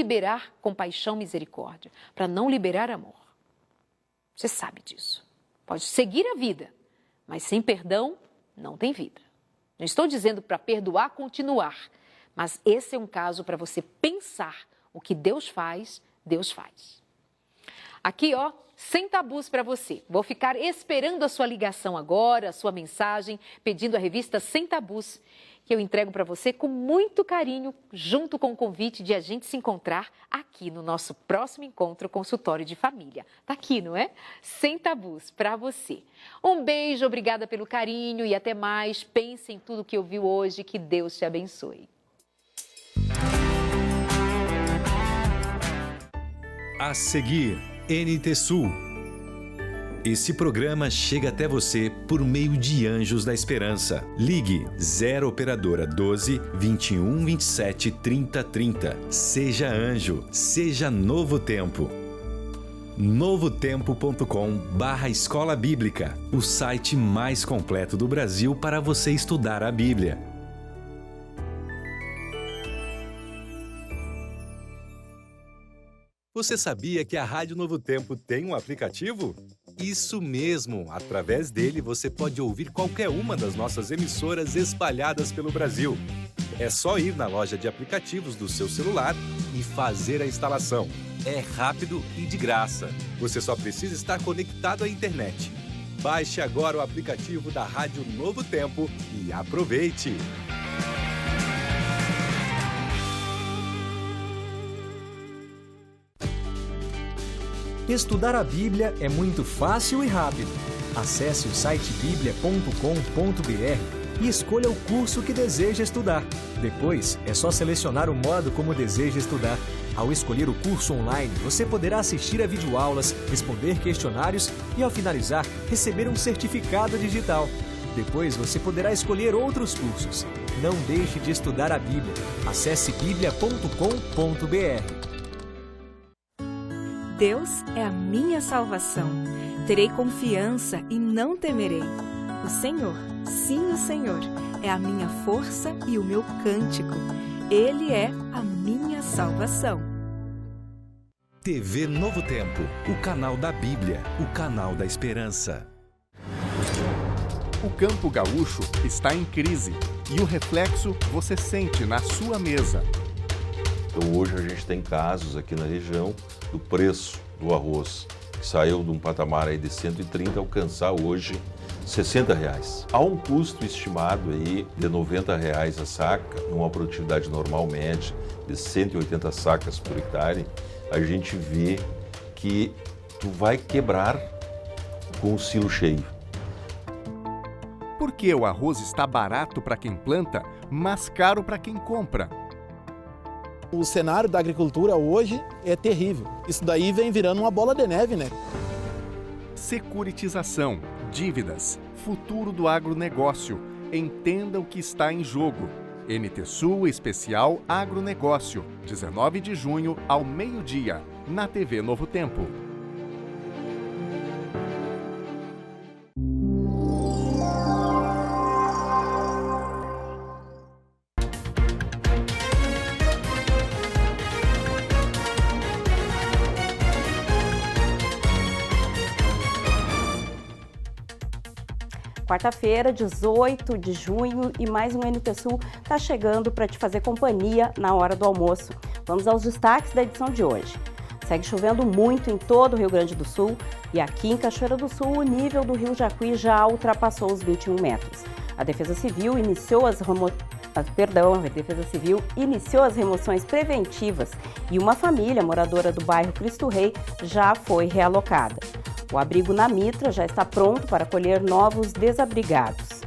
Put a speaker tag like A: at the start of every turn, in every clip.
A: liberar compaixão, misericórdia, para não liberar amor. Você sabe disso. Pode seguir a vida, mas sem perdão não tem vida. Não estou dizendo para perdoar, continuar, mas esse é um caso para você pensar o que Deus faz, Deus faz. Aqui, ó, sem tabus para você. Vou ficar esperando a sua ligação agora, a sua mensagem, pedindo a revista Sem Tabus, que eu entrego para você com muito carinho, junto com o convite de a gente se encontrar aqui no nosso próximo encontro consultório de família. Tá aqui, não é? Sem Tabus, para você. Um beijo, obrigada pelo carinho e até mais. Pense em tudo que ouviu hoje, que Deus te abençoe.
B: A seguir, NT Sul. Esse programa chega até você por meio de Anjos da Esperança. Ligue 0 Operadora 12 21 27 30 30. Seja anjo, seja Novo Tempo. novotempo.com/Escola Bíblica, o site mais completo do Brasil para você estudar a Bíblia. Você sabia que a Rádio Novo Tempo tem um aplicativo? Isso mesmo! Através dele você pode ouvir qualquer uma das nossas emissoras espalhadas pelo Brasil. É só ir na loja de aplicativos do seu celular e fazer a instalação. É rápido e de graça. Você só precisa estar conectado à internet. Baixe agora o aplicativo da Rádio Novo Tempo e aproveite!
C: Estudar a Bíblia é muito fácil e rápido. Acesse o site biblia.com.br e escolha o curso que deseja estudar. Depois, é só selecionar o modo como deseja estudar. Ao escolher o curso online, você poderá assistir a videoaulas, responder questionários e, ao finalizar, receber um certificado digital. Depois, você poderá escolher outros cursos. Não deixe de estudar a Bíblia. Acesse biblia.com.br.
D: Deus é a minha salvação. Terei confiança e não temerei. O Senhor, sim, o Senhor, é a minha força e o meu cântico. Ele é a minha salvação.
B: TV Novo Tempo, o canal da Bíblia, o canal da esperança.
E: O campo gaúcho está em crise e o reflexo você sente na sua mesa.
F: Então hoje a gente tem casos aqui na região do preço do arroz, que saiu de um patamar aí de 130 alcançar hoje R$60. Há um custo estimado aí de R$90 a saca, numa produtividade normal média de 180 sacas por hectare. A gente vê que tu vai quebrar com o silo cheio.
E: Por que o arroz está barato para quem planta, mas caro para quem compra?
G: O cenário da agricultura hoje é terrível. Isso daí vem virando uma bola de neve, né?
E: Securitização, dívidas, futuro do agronegócio. Entenda o que está em jogo. NT Sul Especial Agronegócio, 19 de junho ao meio-dia, na TV Novo Tempo.
H: Quarta-feira, 18 de junho, e mais um NT Sul está chegando para te fazer companhia na hora do almoço. Vamos aos destaques da edição de hoje. Segue chovendo muito em todo o Rio Grande do Sul e aqui em Cachoeira do Sul o nível do Rio Jacuí já ultrapassou os 21 metros. A Defesa Civil iniciou as remoções preventivas e uma família moradora do bairro Cristo Rei já foi realocada. O abrigo na Mitra já está pronto para acolher novos desabrigados.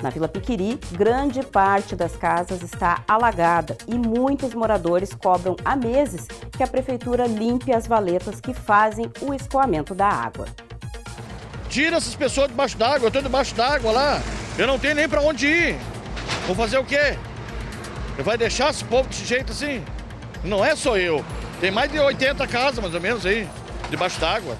H: Na Vila Piquiri, grande parte das casas está alagada e muitos moradores cobram há meses que a prefeitura limpe as valetas que fazem o escoamento da água.
I: Tira essas pessoas debaixo d'água, eu estou debaixo d'água lá, eu não tenho nem para onde ir. Vou fazer o quê? Vai deixar esse povo desse jeito assim? Não é só eu, tem mais de 80 casas mais ou menos aí, debaixo d'água.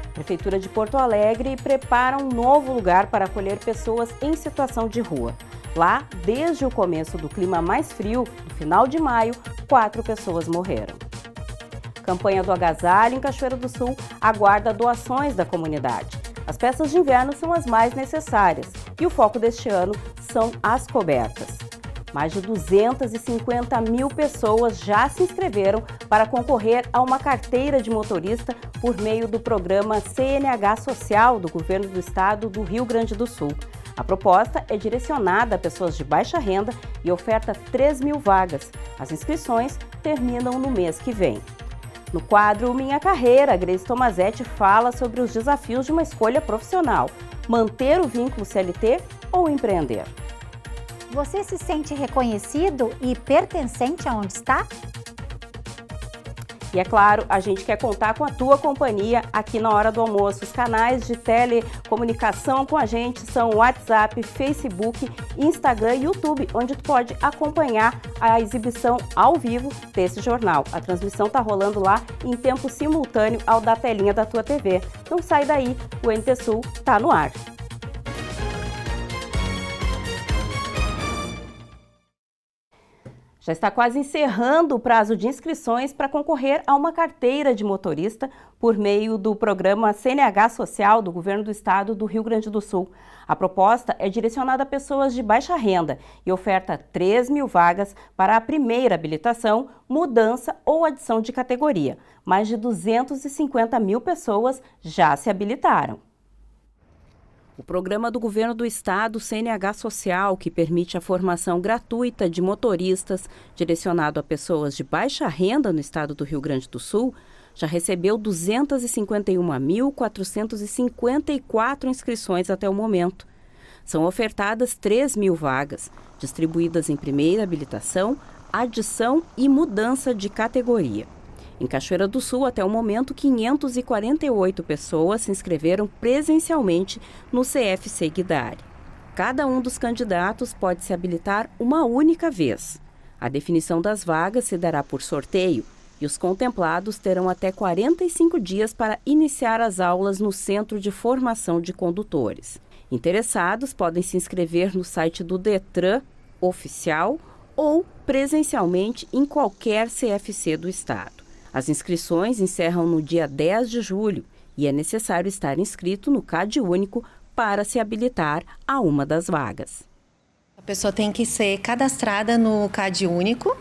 H: A Prefeitura de Porto Alegre prepara um novo lugar para acolher pessoas em situação de rua. Lá, desde o começo do clima mais frio, no final de maio, 4 pessoas morreram. Campanha do agasalho em Cachoeira do Sul aguarda doações da comunidade. As peças de inverno são as mais necessárias e o foco deste ano são as cobertas. Mais de 250 mil pessoas já se inscreveram para concorrer a uma carteira de motorista por meio do programa CNH Social do Governo do Estado do Rio Grande do Sul. A proposta é direcionada a pessoas de baixa renda e oferta 3 mil vagas. As inscrições terminam no mês que vem. No quadro Minha Carreira, Grace Tomazetti fala sobre os desafios de uma escolha profissional: manter o vínculo CLT ou empreender.
J: Você se sente reconhecido e pertencente aonde está?
H: E é claro, a gente quer contar com a tua companhia aqui na hora do almoço. Os canais de telecomunicação com a gente são WhatsApp, Facebook, Instagram e YouTube, onde tu pode acompanhar a exibição ao vivo desse jornal. A transmissão está rolando lá em tempo simultâneo ao da telinha da tua TV. Não sai daí, o NT Sul está no ar. Já está quase encerrando o prazo de inscrições para concorrer a uma carteira de motorista por meio do programa CNH Social do Governo do Estado do Rio Grande do Sul. A proposta é direcionada a pessoas de baixa renda e oferta 3 mil vagas para a primeira habilitação, mudança ou adição de categoria. Mais de 250 mil pessoas já se habilitaram. O programa do Governo do Estado, CNH Social, que permite a formação gratuita de motoristas direcionado a pessoas de baixa renda no estado do Rio Grande do Sul, já recebeu 251.454 inscrições até o momento. São ofertadas 3 mil vagas, distribuídas em primeira habilitação, adição e mudança de categoria. Em Cachoeira do Sul, até o momento, 548 pessoas se inscreveram presencialmente no CFC Guidari. Cada um dos candidatos pode se habilitar uma única vez. A definição das vagas se dará por sorteio e os contemplados terão até 45 dias para iniciar as aulas no Centro de Formação de Condutores. Interessados podem se inscrever no site do Detran oficial ou presencialmente em qualquer CFC do estado. As inscrições encerram no dia 10 de julho e é necessário estar inscrito no CAD Único para se habilitar a uma das vagas.
K: A pessoa tem que ser cadastrada no CAD Único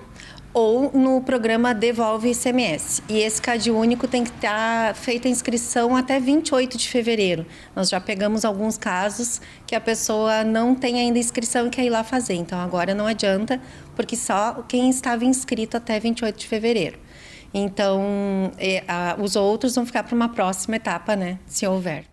K: ou no programa Devolve ICMS. E esse CAD Único tem que estar feita a inscrição até 28 de fevereiro. Nós já pegamos alguns casos que a pessoa não tem ainda inscrição e quer ir lá fazer. Então agora não adianta, porque só quem estava inscrito até 28 de fevereiro. Então, os outros vão ficar para uma próxima etapa, né, se houver.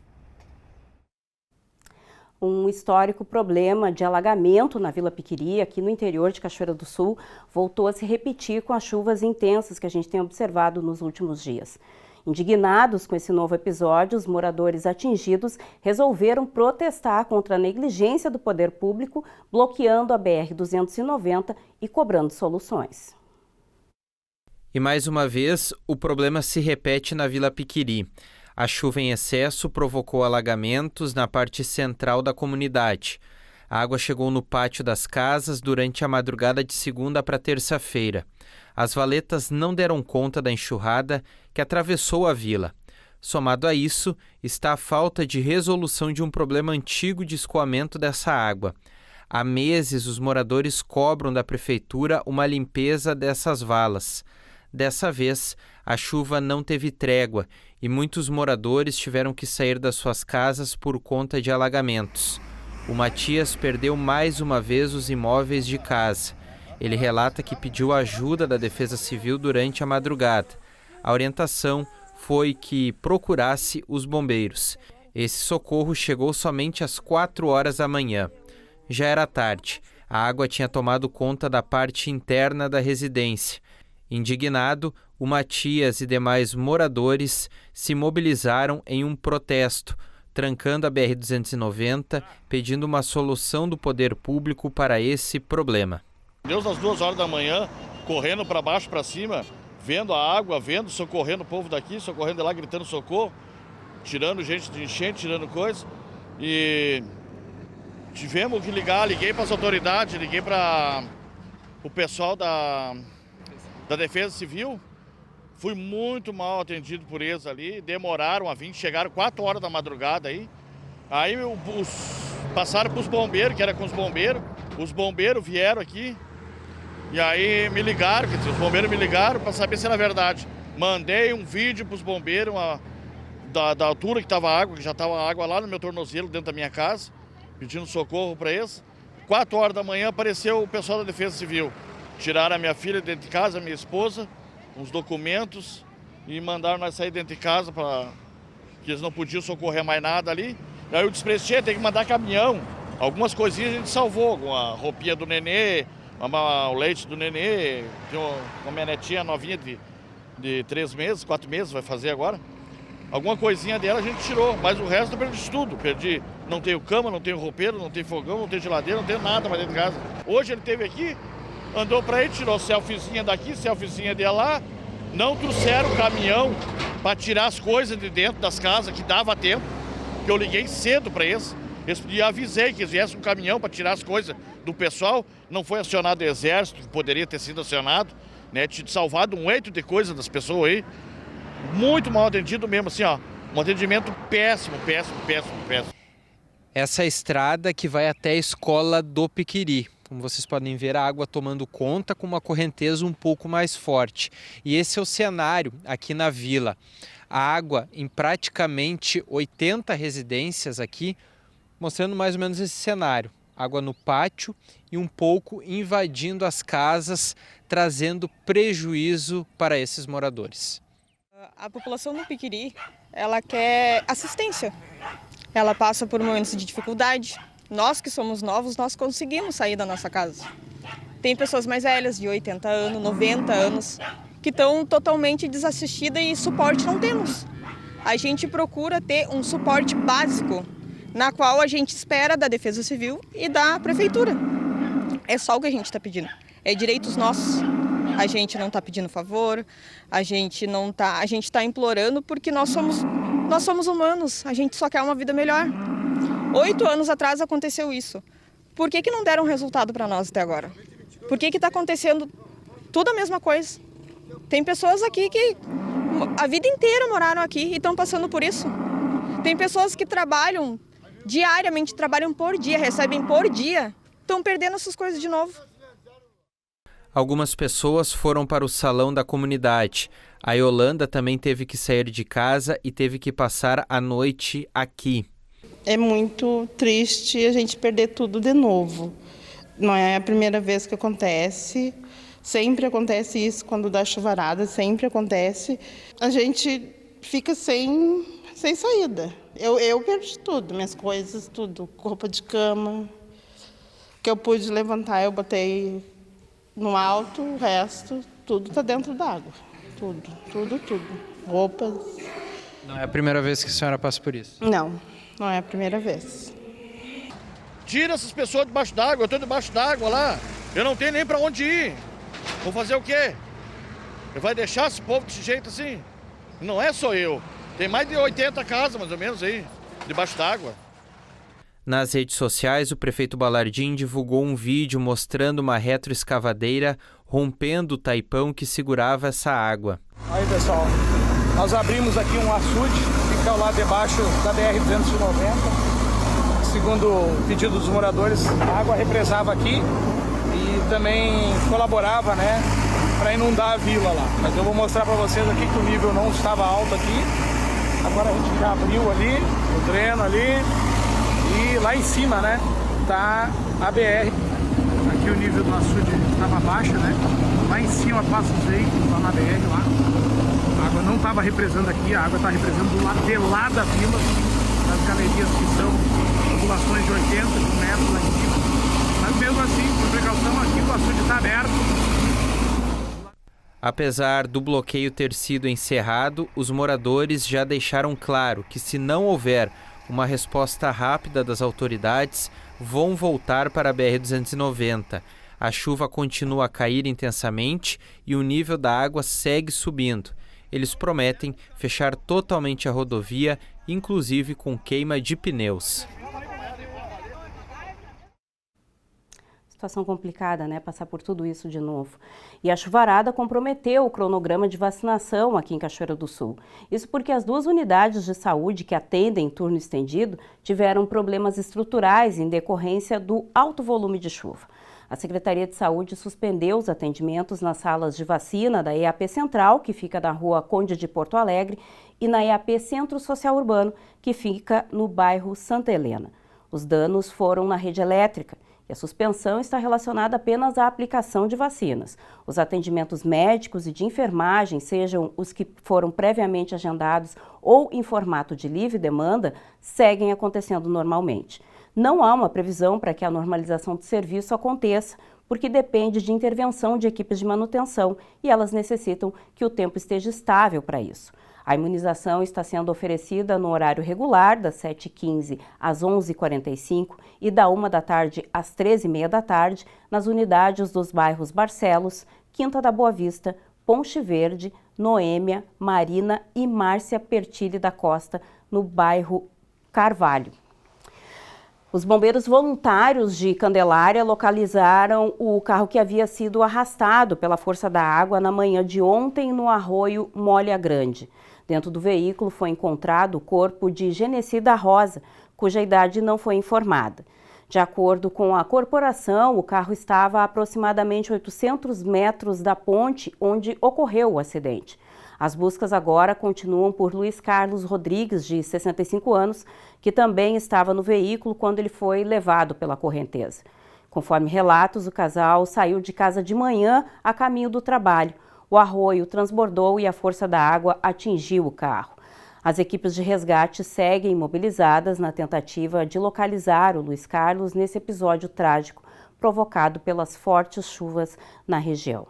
H: Um histórico problema de alagamento na Vila Piquiri, aqui no interior de Cachoeira do Sul, voltou a se repetir com as chuvas intensas que a gente tem observado nos últimos dias. Indignados com esse novo episódio, os moradores atingidos resolveram protestar contra a negligência do poder público, bloqueando a BR-290 e cobrando soluções.
L: E mais uma vez, o problema se repete na Vila Piquiri. A chuva em excesso provocou alagamentos na parte central da comunidade. A água chegou no pátio das casas durante a madrugada de segunda para terça-feira. As valetas não deram conta da enxurrada que atravessou a vila. Somado a isso, está a falta de resolução de um problema antigo de escoamento dessa água. Há meses, os moradores cobram da prefeitura uma limpeza dessas valas. Dessa vez, a chuva não teve trégua e muitos moradores tiveram que sair das suas casas por conta de alagamentos. O Matias perdeu mais uma vez os imóveis de casa. Ele relata que pediu ajuda da Defesa Civil durante a madrugada. A orientação foi que procurasse os bombeiros. Esse socorro chegou somente às 4 horas da manhã. Já era tarde. A água tinha tomado conta da parte interna da residência. Indignado, o Matias e demais moradores se mobilizaram em um protesto, trancando a BR-290, pedindo uma solução do poder público para esse problema.
I: Deus às 2 horas da manhã, correndo para baixo, para cima, vendo a água, socorrendo o povo daqui, socorrendo de lá, gritando socorro, tirando gente de enchente, tirando coisa. E tivemos que liguei para as autoridades, liguei para o pessoal da da Defesa Civil. Fui muito mal atendido por eles ali, demoraram a vir, chegaram 4 horas da madrugada aí. Aí passaram para os bombeiros, que era com os bombeiros vieram aqui e aí me ligaram, quer dizer, os bombeiros me ligaram para saber se era verdade. Mandei um vídeo para os bombeiros da altura que estava a água, que já estava água lá no meu tornozelo dentro da minha casa, pedindo socorro para eles. 4 horas da manhã apareceu o pessoal da Defesa Civil. Tiraram a minha filha dentro de casa, a minha esposa, uns documentos e mandaram nós sair dentro de casa que eles não podiam socorrer mais nada ali. Aí eu despreciei, tem que mandar caminhão. Algumas coisinhas a gente salvou, uma roupinha do nenê, o leite do nenê, tem uma minha netinha novinha de 3 meses, 4 meses, vai fazer agora. Alguma coisinha dela a gente tirou, mas o resto eu perdi tudo. Perdi, não tenho cama, não tenho roupeiro, não tenho fogão, não tenho geladeira, não tenho nada mais dentro de casa. Hoje ele esteve aqui, andou para aí, tirou selfiezinha daqui, selfiezinha de lá. Não trouxeram caminhão para tirar as coisas de dentro das casas, que dava tempo. Que eu liguei cedo para eles. E avisei que eles viessem um caminhão para tirar as coisas do pessoal. Não foi acionado o exército, que poderia ter sido acionado, né? Tinha salvado um eito de coisa das pessoas aí. Muito mal atendido mesmo, assim, ó. Um atendimento péssimo.
L: Essa estrada que vai até a escola do Piquiri. Como vocês podem ver, a água tomando conta com uma correnteza um pouco mais forte. E esse é o cenário aqui na vila. A água em praticamente 80 residências aqui, mostrando mais ou menos esse cenário. Água no pátio e um pouco invadindo as casas, trazendo prejuízo para esses moradores.
M: A população do Piquiri, ela quer assistência. Ela passa por momentos de dificuldade. Nós que somos novos, nós conseguimos sair da nossa casa. Tem pessoas mais velhas, de 80 anos, 90 anos, que estão totalmente desassistidas e suporte não temos. A gente procura ter um suporte básico, na qual a gente espera da Defesa Civil e da Prefeitura. É só o que a gente está pedindo. É direitos nossos. A gente não está pedindo favor, a gente está implorando porque nós somos humanos, a gente só quer uma vida melhor. 8 anos atrás aconteceu isso. Por que não deram resultado para nós até agora? Por que está acontecendo tudo a mesma coisa? Tem pessoas aqui que a vida inteira moraram aqui e estão passando por isso. Tem pessoas que trabalham diariamente, trabalham por dia, recebem por dia, estão perdendo essas coisas de novo.
L: Algumas pessoas foram para o salão da comunidade. A Yolanda também teve que sair de casa e teve que passar a noite aqui.
N: É muito triste a gente perder tudo de novo. Não é a primeira vez que acontece. Sempre acontece isso quando dá chuvarada, sempre acontece. A gente fica sem saída. Eu perdi tudo, minhas coisas, tudo. Roupa de cama, que eu pude levantar, eu botei no alto, o resto, tudo está dentro d'água. Tudo. Roupas.
L: Não é a primeira vez que a senhora passa por isso?
N: Não é a primeira vez.
I: Tira essas pessoas debaixo d'água, eu estou debaixo d'água lá. Eu não tenho nem para onde ir. Vou fazer o quê? Vai deixar esse povo desse jeito assim? Não é só eu. Tem mais de 80 casas, mais ou menos, aí, debaixo d'água.
L: Nas redes sociais, o prefeito Balardim divulgou um vídeo mostrando uma retroescavadeira rompendo o taipão que segurava essa água.
O: Aí, pessoal, nós abrimos aqui um açude, fica ao lado debaixo da BR-290. Segundo o pedido dos moradores, a água represava aqui e também colaborava, né, para inundar a vila lá. Mas eu vou mostrar para vocês aqui que o nível não estava alto aqui. Agora a gente já abriu ali, o dreno ali. E lá em cima, né, tá a BR. Aqui o nível do açude estava baixo, né? Lá em cima passa os veículos lá na BR lá. A água não estava represando aqui, a água está represando do lado de lá da vila, das galerias que são populações de 80 metros lá em cima. Mas mesmo assim, por precaução, aqui o açude está aberto.
L: Apesar do bloqueio ter sido encerrado, os moradores já deixaram claro que se não houver uma resposta rápida das autoridades, vão voltar para a BR-290. A chuva continua a cair intensamente e o nível da água segue subindo. Eles prometem fechar totalmente a rodovia, inclusive com queima de pneus.
H: situação complicada, né? Passar por tudo isso de novo. E a chuvarada comprometeu o cronograma de vacinação aqui em Cachoeira do Sul. Isso porque as 2 unidades de saúde que atendem turno estendido tiveram problemas estruturais em decorrência do alto volume de chuva. A Secretaria de Saúde suspendeu os atendimentos nas salas de vacina da EAP Central, que fica na rua Conde de Porto Alegre, e na EAP Centro Social Urbano, que fica no bairro Santa Helena. Os danos foram na rede elétrica e a suspensão está relacionada apenas à aplicação de vacinas. Os atendimentos médicos e de enfermagem, sejam os que foram previamente agendados ou em formato de livre demanda, seguem acontecendo normalmente. Não há uma previsão para que a normalização do serviço aconteça, porque depende de intervenção de equipes de manutenção e elas necessitam que o tempo esteja estável para isso. A imunização está sendo oferecida no horário regular, das 7h15 às 11h45 e da 13h às 13h30, nas unidades dos bairros Barcelos, Quinta da Boa Vista, Ponte Verde, Noêmia, Marina e Márcia Pertile da Costa, no bairro Carvalho. Os bombeiros voluntários de Candelária localizaram o carro que havia sido arrastado pela força da água na manhã de ontem no arroio Molha Grande. Dentro do veículo foi encontrado o corpo de Genecida Rosa, cuja idade não foi informada. De acordo com a corporação, o carro estava a aproximadamente 800 metros da ponte onde ocorreu o acidente. As buscas agora continuam por Luiz Carlos Rodrigues, de 65 anos, que também estava no veículo quando ele foi levado pela correnteza. Conforme relatos, o casal saiu de casa de manhã a caminho do trabalho. O arroio transbordou e a força da água atingiu o carro. As equipes de resgate seguem mobilizadas na tentativa de localizar o Luiz Carlos nesse episódio trágico provocado pelas fortes chuvas na região.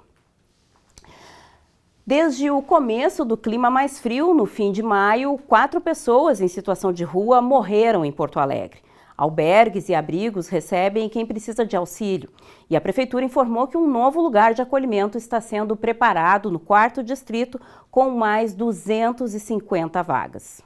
H: Desde o começo do clima mais frio, no fim de maio, 4 pessoas em situação de rua morreram em Porto Alegre. Albergues e abrigos recebem quem precisa de auxílio. E a Prefeitura informou que um novo lugar de acolhimento está sendo preparado no 4º distrito, com mais 250 vagas.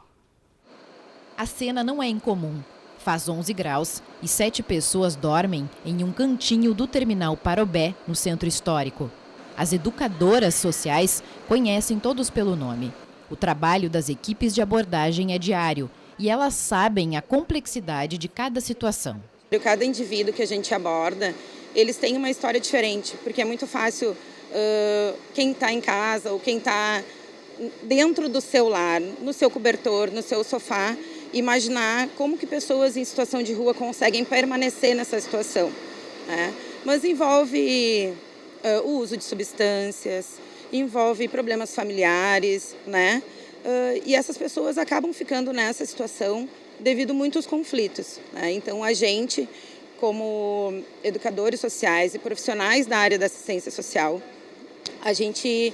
P: A cena não é incomum. Faz 11 graus e 7 pessoas dormem em um cantinho do terminal Parobé, no centro histórico. As educadoras sociais conhecem todos pelo nome. O trabalho das equipes de abordagem é diário e elas sabem a complexidade de cada situação.
Q: Cada indivíduo que a gente aborda, eles têm uma história diferente, porque é muito fácil quem está em casa ou quem está dentro do seu lar, no seu cobertor, no seu sofá, imaginar como que pessoas em situação de rua conseguem permanecer nessa situação, né? Mas envolve o uso de substâncias, envolve problemas familiares, né? E essas pessoas acabam ficando nessa situação devido a muitos conflitos, né? Então, a gente, como educadores sociais e profissionais da área da assistência social, a gente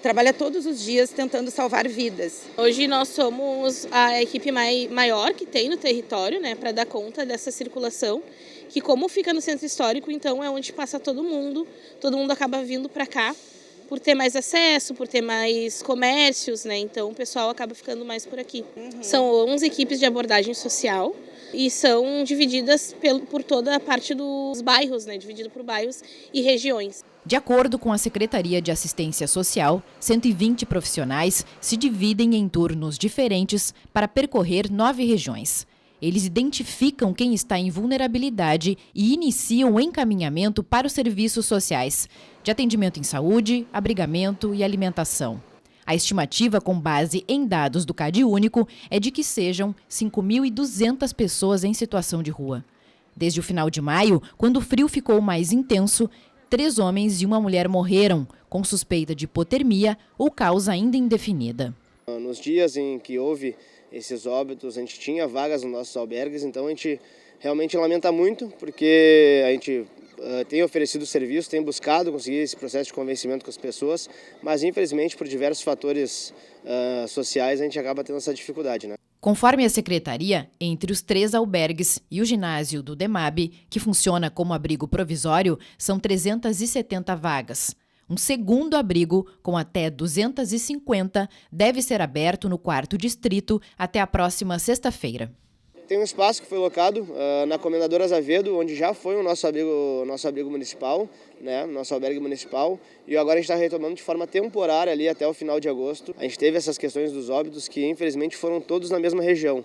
Q: trabalha todos os dias tentando salvar vidas.
R: Hoje nós somos a equipe maior que tem no território, né, para dar conta dessa circulação, que como fica no centro histórico, então é onde passa todo mundo acaba vindo para cá por ter mais acesso, por ter mais comércios, né, então o pessoal acaba ficando mais por aqui. São 11 equipes de abordagem social e são divididas por toda a parte dos bairros, né, dividido por bairros e regiões.
P: De acordo com a Secretaria de Assistência Social, 120 profissionais se dividem em turnos diferentes para percorrer 9 regiões. Eles identificam quem está em vulnerabilidade e iniciam o encaminhamento para os serviços sociais, de atendimento em saúde, abrigamento e alimentação. A estimativa, com base em dados do CadÚnico, é de que sejam 5.200 pessoas em situação de rua. Desde o final de maio, quando o frio ficou mais intenso, 3 homens e uma mulher morreram, com suspeita de hipotermia ou causa ainda indefinida.
S: Nos dias em que houve esses óbitos, a gente tinha vagas nos nossos albergues, então a gente realmente lamenta muito, porque a gente tem oferecido serviço, tem buscado conseguir esse processo de convencimento com as pessoas, mas infelizmente por diversos fatores sociais a gente acaba tendo essa dificuldade, né?
P: Conforme a Secretaria, entre os 3 albergues e o ginásio do DEMAB, que funciona como abrigo provisório, são 370 vagas. Um segundo abrigo, com até 250, deve ser aberto no 4º distrito até a próxima sexta-feira.
S: Tem um espaço que foi locado na Comendador Azevedo, onde já foi o nosso abrigo municipal, né, nosso albergue municipal, e agora a gente está retomando de forma temporária ali até o final de agosto. A gente teve essas questões dos óbitos que infelizmente foram todos na mesma região,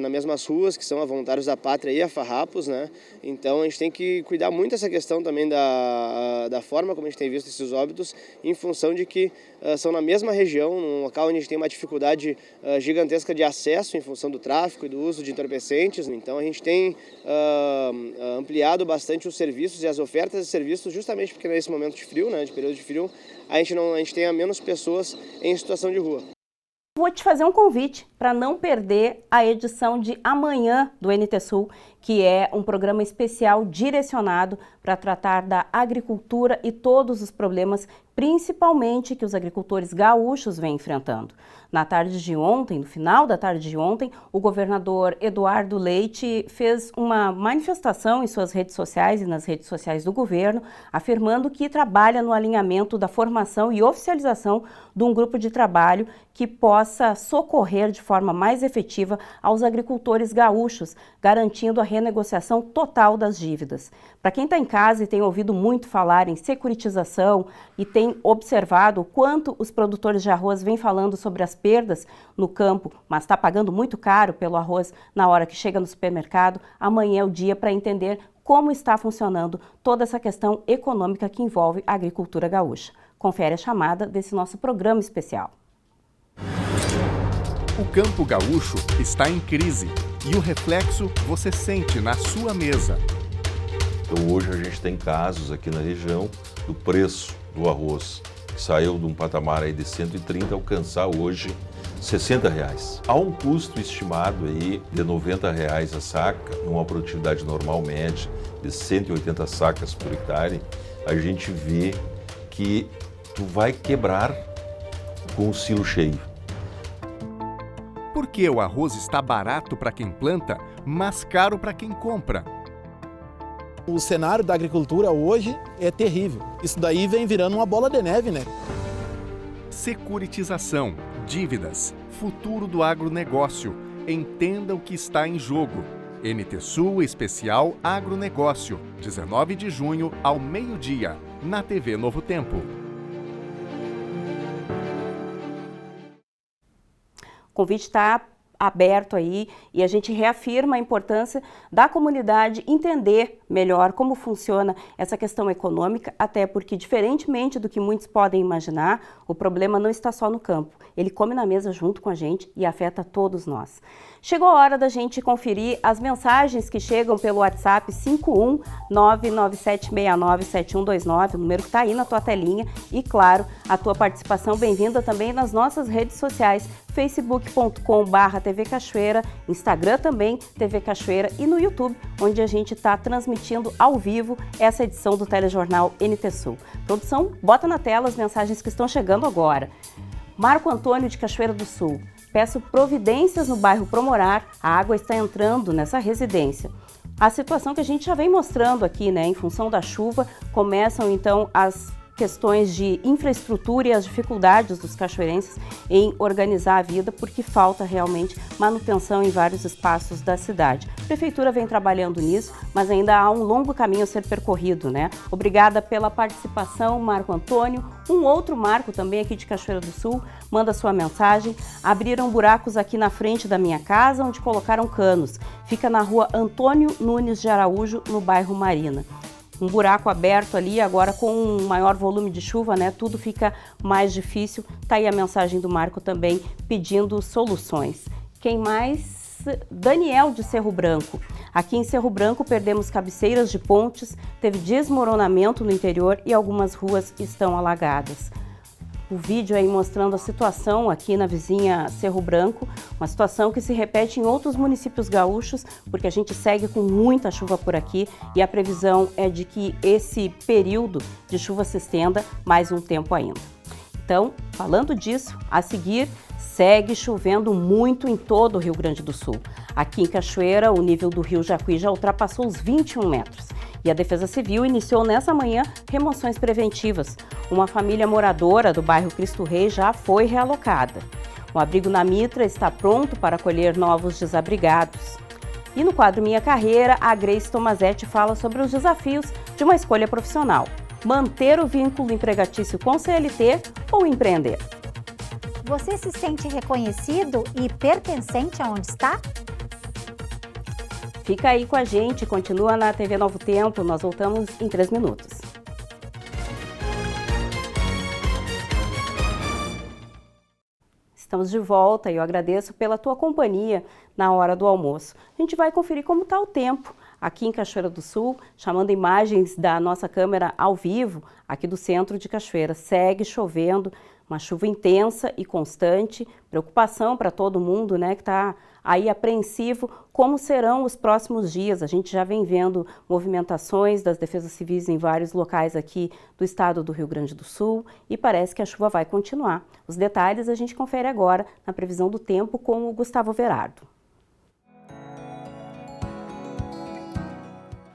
S: nas mesmas ruas, que são a Voluntários da Pátria e a Farrapos, né? Então a gente tem que cuidar muito dessa questão também da forma como a gente tem visto esses óbitos, em função de que são na mesma região, num local onde a gente tem uma dificuldade gigantesca de acesso em função do tráfico e do uso de entorpecentes. Então a gente tem ampliado bastante os serviços e as ofertas de serviços, justamente porque nesse momento de frio, né, de período de frio, a gente tenha menos pessoas em situação de rua.
H: Vou te fazer um convite para não perder a edição de amanhã do NT Sul, que é um programa especial direcionado para tratar da agricultura e todos os problemas, principalmente que os agricultores gaúchos vêm enfrentando. Na tarde de ontem, no final da tarde de ontem, o governador Eduardo Leite fez uma manifestação em suas redes sociais e nas redes sociais do governo, afirmando que trabalha no alinhamento da formação e oficialização de um grupo de trabalho que possa socorrer de forma mais efetiva aos agricultores gaúchos, garantindo a renegociação total das dívidas. Para quem está em casa e tem ouvido muito falar em securitização e tem observado o quanto os produtores de arroz vêm falando sobre as perdas no campo, mas está pagando muito caro pelo arroz na hora que chega no supermercado, amanhã é o dia para entender como está funcionando toda essa questão econômica que envolve a agricultura gaúcha. Confere a chamada desse nosso programa especial.
E: O campo gaúcho está em crise e o reflexo você sente na sua mesa.
F: Então hoje a gente tem casos aqui na região do preço do arroz, que saiu de um patamar aí de 130 alcançar hoje R$60. Há um custo estimado aí de R$90 a saca, numa produtividade normal média de 180 sacas por hectare. A gente vê que tu vai quebrar com o silo cheio.
E: Porque o arroz está barato para quem planta, mas caro para quem compra.
G: O cenário da agricultura hoje é terrível. Isso daí vem virando uma bola de neve, né?
E: Securitização, dívidas, futuro do agronegócio. Entenda o que está em jogo. NT Sul Especial Agronegócio, 19 de junho ao meio-dia, na TV Novo Tempo.
H: O convite está aberto aí e a gente reafirma a importância da comunidade entender melhor como funciona essa questão econômica, até porque, diferentemente do que muitos podem imaginar, o problema não está só no campo. Ele come na mesa junto com a gente e afeta todos nós. Chegou a hora da gente conferir as mensagens que chegam pelo WhatsApp 51997697129, o número que está aí na tua telinha, e claro, a tua participação bem-vinda também nas nossas redes sociais, facebook.com/TV Cachoeira, Instagram também, TV Cachoeira, e no YouTube, onde a gente está transmitindo ao vivo essa edição do telejornal NT Sul. Produção, bota na tela as mensagens que estão chegando agora. Marco Antônio de Cachoeira do Sul. Peço providências no bairro Promorar, a água está entrando nessa residência. A situação que a gente já vem mostrando aqui, né, em função da chuva, começam então as questões de infraestrutura e as dificuldades dos cachoeirenses em organizar a vida, porque falta realmente manutenção em vários espaços da cidade. A Prefeitura vem trabalhando nisso, mas ainda há um longo caminho a ser percorrido, né? Obrigada pela participação, Marco Antônio. Um outro Marco, também aqui de Cachoeira do Sul, manda sua mensagem. Abriram buracos aqui na frente da minha casa, onde colocaram canos. Fica na rua Antônio Nunes de Araújo, no bairro Marina. Um buraco aberto ali, agora com um maior volume de chuva, né? Tudo fica mais difícil. Tá aí a mensagem do Marco também pedindo soluções. Quem mais? Daniel de Cerro Branco. Aqui em Cerro Branco perdemos cabeceiras de pontes, teve desmoronamento no interior e algumas ruas estão alagadas. O vídeo aí mostrando a situação aqui na vizinha Cerro Branco, uma situação que se repete em outros municípios gaúchos, porque a gente segue com muita chuva por aqui e a previsão é de que esse período de chuva se estenda mais um tempo ainda. Então, falando disso, a seguir, segue chovendo muito em todo o Rio Grande do Sul. Aqui em Cachoeira, o nível do rio Jacuí já ultrapassou os 21 metros. E a Defesa Civil iniciou nessa manhã remoções preventivas. Uma família moradora do bairro Cristo Rei já foi realocada. O abrigo na Mitra está pronto para acolher novos desabrigados. E no quadro Minha Carreira, a Grace Tomazetti fala sobre os desafios de uma escolha profissional. Manter o vínculo empregatício com CLT ou empreender?
J: Você se sente reconhecido e pertencente aonde está?
H: Fica aí com a gente, continua na TV Novo Tempo, nós voltamos em 3 minutos. Estamos de volta e eu agradeço pela tua companhia na hora do almoço. A gente vai conferir como está o tempo aqui em Cachoeira do Sul, chamando imagens da nossa câmera ao vivo aqui do centro de Cachoeira. Segue chovendo, uma chuva intensa e constante, preocupação para todo mundo, né, que está aí apreensivo como serão os próximos dias. A gente já vem vendo movimentações das defesas civis em vários locais aqui do estado do Rio Grande do Sul e parece que a chuva vai continuar. Os detalhes a gente confere agora na previsão do tempo com o Gustavo Verardo.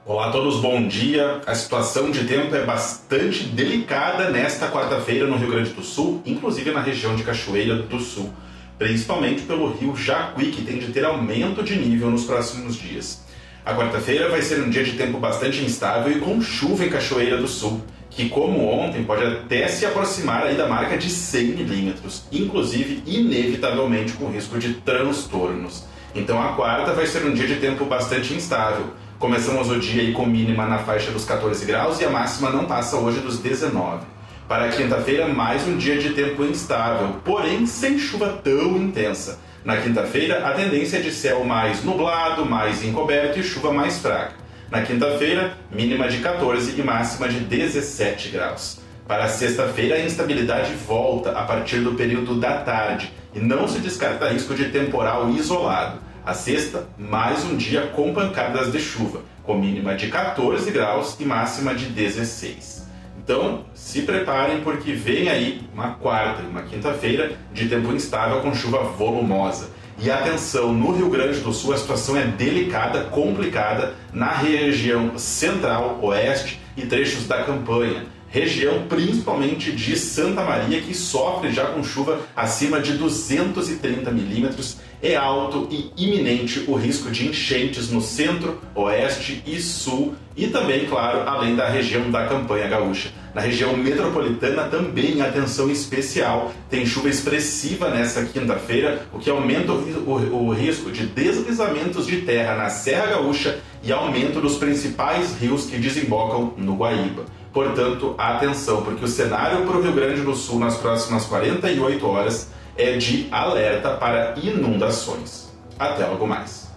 T: Olá a todos, bom dia. A situação de tempo é bastante delicada nesta quarta-feira no Rio Grande do Sul, inclusive na região de Cachoeira do Sul, principalmente pelo rio Jacuí, que tem de ter aumento de nível nos próximos dias. A quarta-feira vai ser um dia de tempo bastante instável e com chuva em Cachoeira do Sul, que como ontem pode até se aproximar aí da marca de 100 milímetros, inclusive inevitavelmente com risco de transtornos. Então a quarta vai ser um dia de tempo bastante instável. Começamos o dia aí com mínima na faixa dos 14 graus e a máxima não passa hoje dos 19. Para a quinta-feira, mais um dia de tempo instável, porém sem chuva tão intensa. Na quinta-feira, a tendência é de céu mais nublado, mais encoberto e chuva mais fraca. Na quinta-feira, mínima de 14 e máxima de 17 graus. Para a sexta-feira, a instabilidade volta a partir do período da tarde e não se descarta risco de temporal isolado. A sexta, mais um dia com pancadas de chuva, com mínima de 14 graus e máxima de 16. Então, se preparem porque vem aí uma quarta e uma quinta-feira de tempo instável com chuva volumosa. E atenção, no Rio Grande do Sul a situação é delicada, complicada na região central, oeste e trechos da campanha. Região principalmente de Santa Maria, que sofre já com chuva acima de 230 milímetros. É alto e iminente o risco de enchentes no centro, oeste e sul e também, claro, além da região da campanha gaúcha. Na região metropolitana também atenção especial, tem chuva expressiva nesta quinta-feira, o que aumenta o risco de deslizamentos de terra na Serra Gaúcha e aumento dos principais rios que desembocam no Guaíba. Portanto, atenção, porque o cenário para o Rio Grande do Sul nas próximas 48 horas é de alerta para inundações. Até logo mais.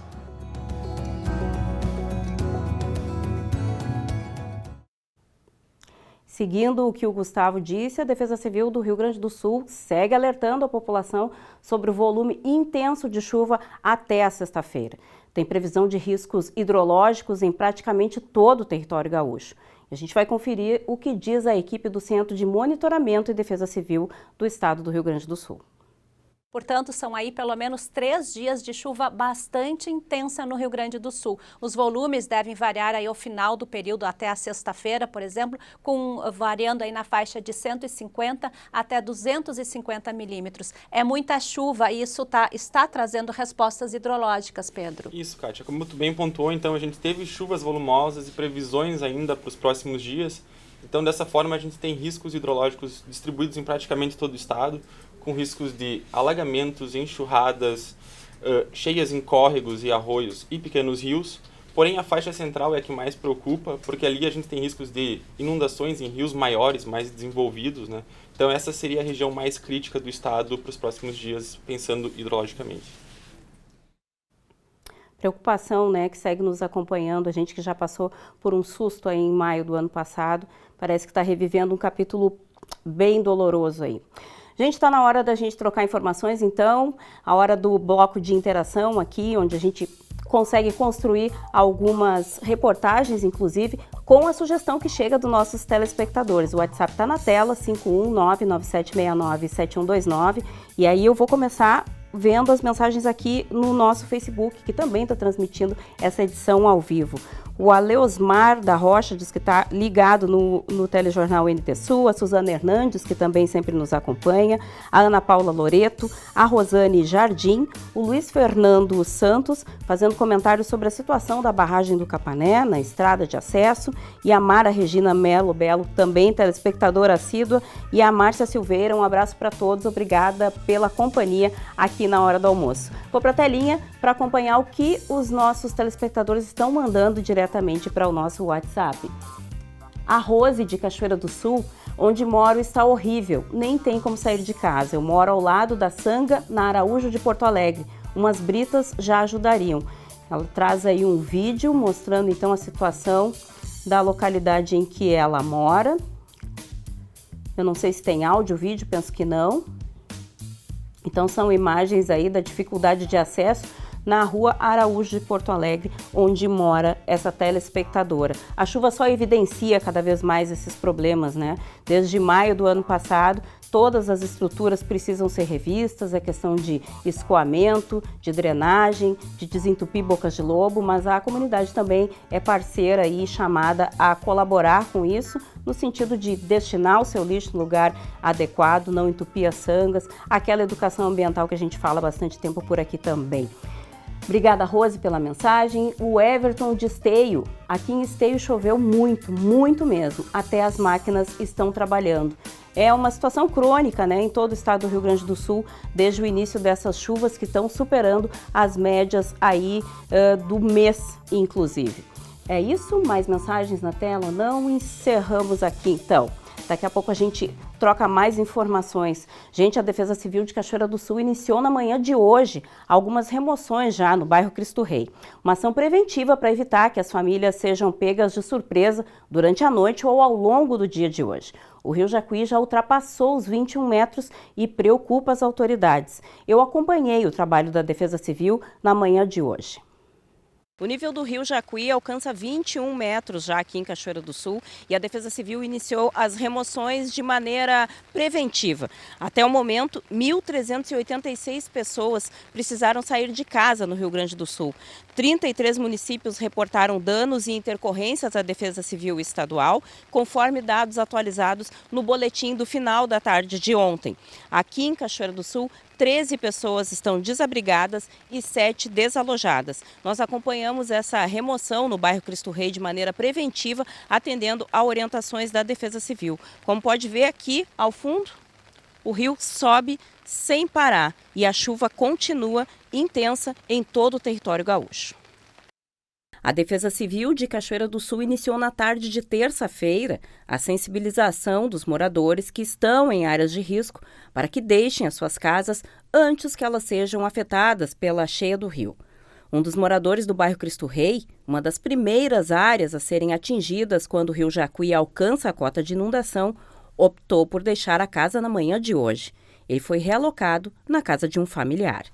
H: Seguindo o que o Gustavo disse, a Defesa Civil do Rio Grande do Sul segue alertando a população sobre o volume intenso de chuva até a sexta-feira. Tem previsão de riscos hidrológicos em praticamente todo o território gaúcho. A gente vai conferir o que diz a equipe do Centro de Monitoramento e Defesa Civil do Estado do Rio Grande do Sul.
U: Portanto, são aí pelo menos 3 dias de chuva bastante intensa no Rio Grande do Sul. Os volumes devem variar aí ao final do período até a sexta-feira, por exemplo, variando aí na faixa de 150 até 250 milímetros. É muita chuva e isso está trazendo respostas hidrológicas, Pedro.
V: Isso, Kátia. Como tu bem pontuou, então a gente teve chuvas volumosas e previsões ainda para os próximos dias. Então, dessa forma, a gente tem riscos hidrológicos distribuídos em praticamente todo o estado, com riscos de alagamentos, enxurradas, cheias em córregos e arroios e pequenos rios. Porém, a faixa central é a que mais preocupa, porque ali a gente tem riscos de inundações em rios maiores, mais desenvolvidos, né? Então, essa seria a região mais crítica do estado para os próximos dias, pensando hidrologicamente.
H: Preocupação, né, que segue nos acompanhando, a gente que já passou por um susto aí em maio do ano passado, parece que está revivendo um capítulo bem doloroso aí. Gente, está na hora da gente trocar informações, então, a hora do bloco de interação aqui, onde a gente consegue construir algumas reportagens, inclusive, com a sugestão que chega dos nossos telespectadores. O WhatsApp está na tela, 51997697129, e aí eu vou começar vendo as mensagens aqui no nosso Facebook, que também está transmitindo essa edição ao vivo. O Aleosmar da Rocha diz que está ligado no telejornal NT Sul, a Suzana Hernandes, que também sempre nos acompanha, a Ana Paula Loreto, a Rosane Jardim, o Luiz Fernando Santos, fazendo comentários sobre a situação da barragem do Capané, na estrada de acesso, e a Mara Regina Melo Belo, também telespectadora assídua, e a Márcia Silveira. Um abraço para todos, obrigada pela companhia aqui na hora do almoço. Vou para a telinha para acompanhar o que os nossos telespectadores estão mandando diretamente para o nosso WhatsApp. A Rose de Cachoeira do Sul, onde moro, está horrível, nem tem como sair de casa. Eu moro ao lado da Sanga, na Araújo de Porto Alegre. Umas britas já ajudariam. Ela traz aí um vídeo mostrando então a situação da localidade em que ela mora. Eu não sei se tem áudio, vídeo, penso que não. Então são imagens aí da dificuldade de acesso na rua Araújo de Porto Alegre, onde mora essa telespectadora. A chuva só evidencia cada vez mais esses problemas, né? Desde maio do ano passado, todas as estruturas precisam ser revistas, é questão de escoamento, de drenagem, de desentupir bocas de lobo, mas a comunidade também é parceira e chamada a colaborar com isso, no sentido de destinar o seu lixo no lugar adequado, não entupir as sangas, aquela educação ambiental que a gente fala há bastante tempo por aqui também. Obrigada, Rose, pela mensagem. O Everton de Esteio. Aqui em Esteio choveu muito, muito mesmo. Até as máquinas estão trabalhando. É uma situação crônica, né, em todo o estado do Rio Grande do Sul, desde o início dessas chuvas que estão superando as médias aí do mês, inclusive. É isso? Mais mensagens na tela? Não? Encerramos aqui, então. Daqui a pouco a gente troca mais informações. Gente, a Defesa Civil de Cachoeira do Sul iniciou na manhã de hoje algumas remoções já no bairro Cristo Rei. Uma ação preventiva para evitar que as famílias sejam pegas de surpresa durante a noite ou ao longo do dia de hoje. O rio Jacuí já ultrapassou os 21 metros e preocupa as autoridades. Eu acompanhei o trabalho da Defesa Civil na manhã de hoje. O nível do rio Jacuí alcança 21 metros já aqui em Cachoeira do Sul e a Defesa Civil iniciou as remoções de maneira preventiva. Até o momento, 1.386 pessoas precisaram sair de casa no Rio Grande do Sul. 33 municípios reportaram danos e intercorrências à Defesa Civil Estadual, conforme dados atualizados no boletim do final da tarde de ontem. Aqui em Cachoeira do Sul, 13 pessoas estão desabrigadas e 7 desalojadas. Nós acompanhamos essa remoção no bairro Cristo Rei de maneira preventiva, atendendo a orientações da Defesa Civil. Como pode ver aqui ao fundo, o rio sobe sem parar e a chuva continua intensa em todo o território gaúcho. A Defesa Civil de Cachoeira do Sul iniciou na tarde de terça-feira a sensibilização dos moradores que estão em áreas de risco para que deixem as suas casas antes que elas sejam afetadas pela cheia do rio. Um dos moradores do bairro Cristo Rei, uma das primeiras áreas a serem atingidas quando o rio Jacuí alcança a cota de inundação, optou por deixar a casa na manhã de hoje. Ele foi realocado na casa de um familiar.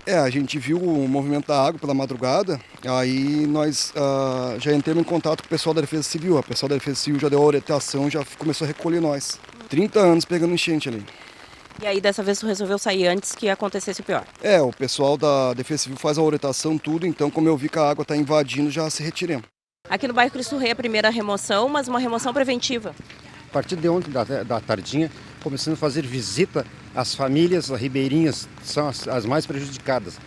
A: A gente viu o movimento da água pela madrugada, aí nós já entramos em contato com o pessoal da Defesa Civil. O pessoal da Defesa Civil já deu a orientação, já começou a recolher nós. 30 anos pegando enchente ali.
H: E aí dessa vez tu resolveu sair antes que acontecesse o pior?
A: O pessoal da Defesa Civil faz a orientação, tudo, então como eu vi que a água está invadindo, já se retiremos.
H: Aqui no bairro Cristo Rei a primeira remoção, mas uma remoção preventiva.
C: A partir de ontem, da tardinha, começando a fazer visita às famílias ribeirinhas, que são as mais prejudicadas,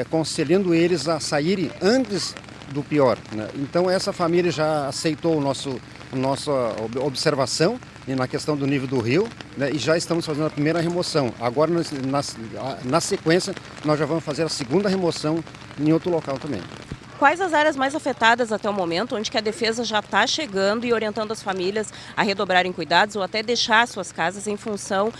C: aconselhando eles a saírem antes do pior, né? Então essa família já aceitou nossa observação na questão do nível do rio, né? E já estamos fazendo a primeira remoção. Agora, na sequência, nós já vamos fazer a segunda remoção em outro local também.
H: Quais as áreas mais afetadas até o momento, onde que a defesa já está chegando e orientando as famílias a redobrarem cuidados ou até deixar suas casas em função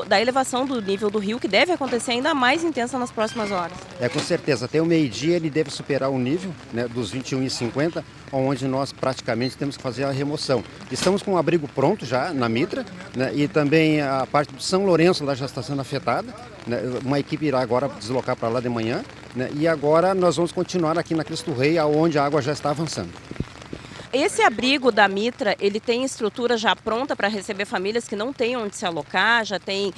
H: da elevação do nível do rio, que deve acontecer ainda mais intensa nas próximas horas?
C: Com certeza. Até o meio-dia ele deve superar o nível, né, dos 21,50, onde nós praticamente temos que fazer a remoção. Estamos com o abrigo pronto já na Mitra, né, e também a parte do São Lourenço lá já está sendo afetada, né, uma equipe irá agora deslocar para lá de manhã, né, e agora nós vamos continuar aqui na Cristo Rei, onde a água já está avançando.
H: Esse abrigo da Mitra, ele tem estrutura já pronta para receber famílias que não têm onde se alocar, já tem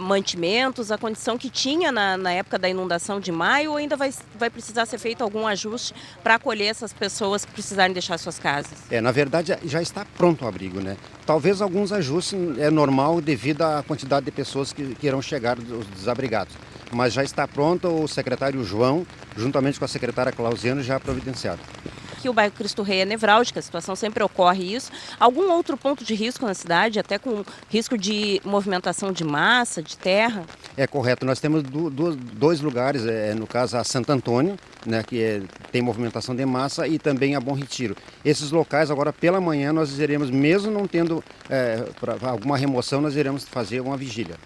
H: mantimentos, a condição que tinha na época da inundação de maio, ou ainda vai precisar ser feito algum ajuste para acolher essas pessoas que precisarem deixar suas casas?
C: Na verdade, já está pronto o abrigo, né? Talvez alguns ajustes é normal devido à quantidade de pessoas que irão chegar, os desabrigados. Mas já está pronto, o secretário João, juntamente com a secretária Clauziano, já providenciaram.
H: Aqui o bairro Cristo Rei é nevrálgico, a situação sempre ocorre isso. Algum outro ponto de risco na cidade, até com risco de movimentação de massa, de terra?
C: É correto, nós temos dois lugares, no caso a Santo Antônio, né, que tem movimentação de massa, e também a Bom Retiro. Esses locais agora pela manhã nós iremos, mesmo não tendo alguma remoção, nós iremos fazer uma vigília.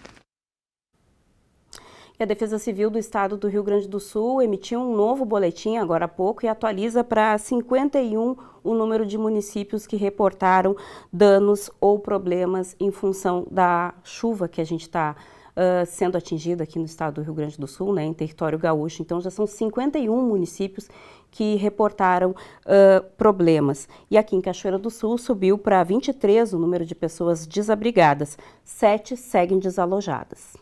H: E a Defesa Civil do Estado do Rio Grande do Sul emitiu um novo boletim agora há pouco e atualiza para 51 o número de municípios que reportaram danos ou problemas em função da chuva que a gente está sendo atingida aqui no estado do Rio Grande do Sul, né, em território gaúcho. Então já são 51 municípios que reportaram problemas. E aqui em Cachoeira do Sul subiu para 23 o número de pessoas desabrigadas, 7 seguem desalojadas.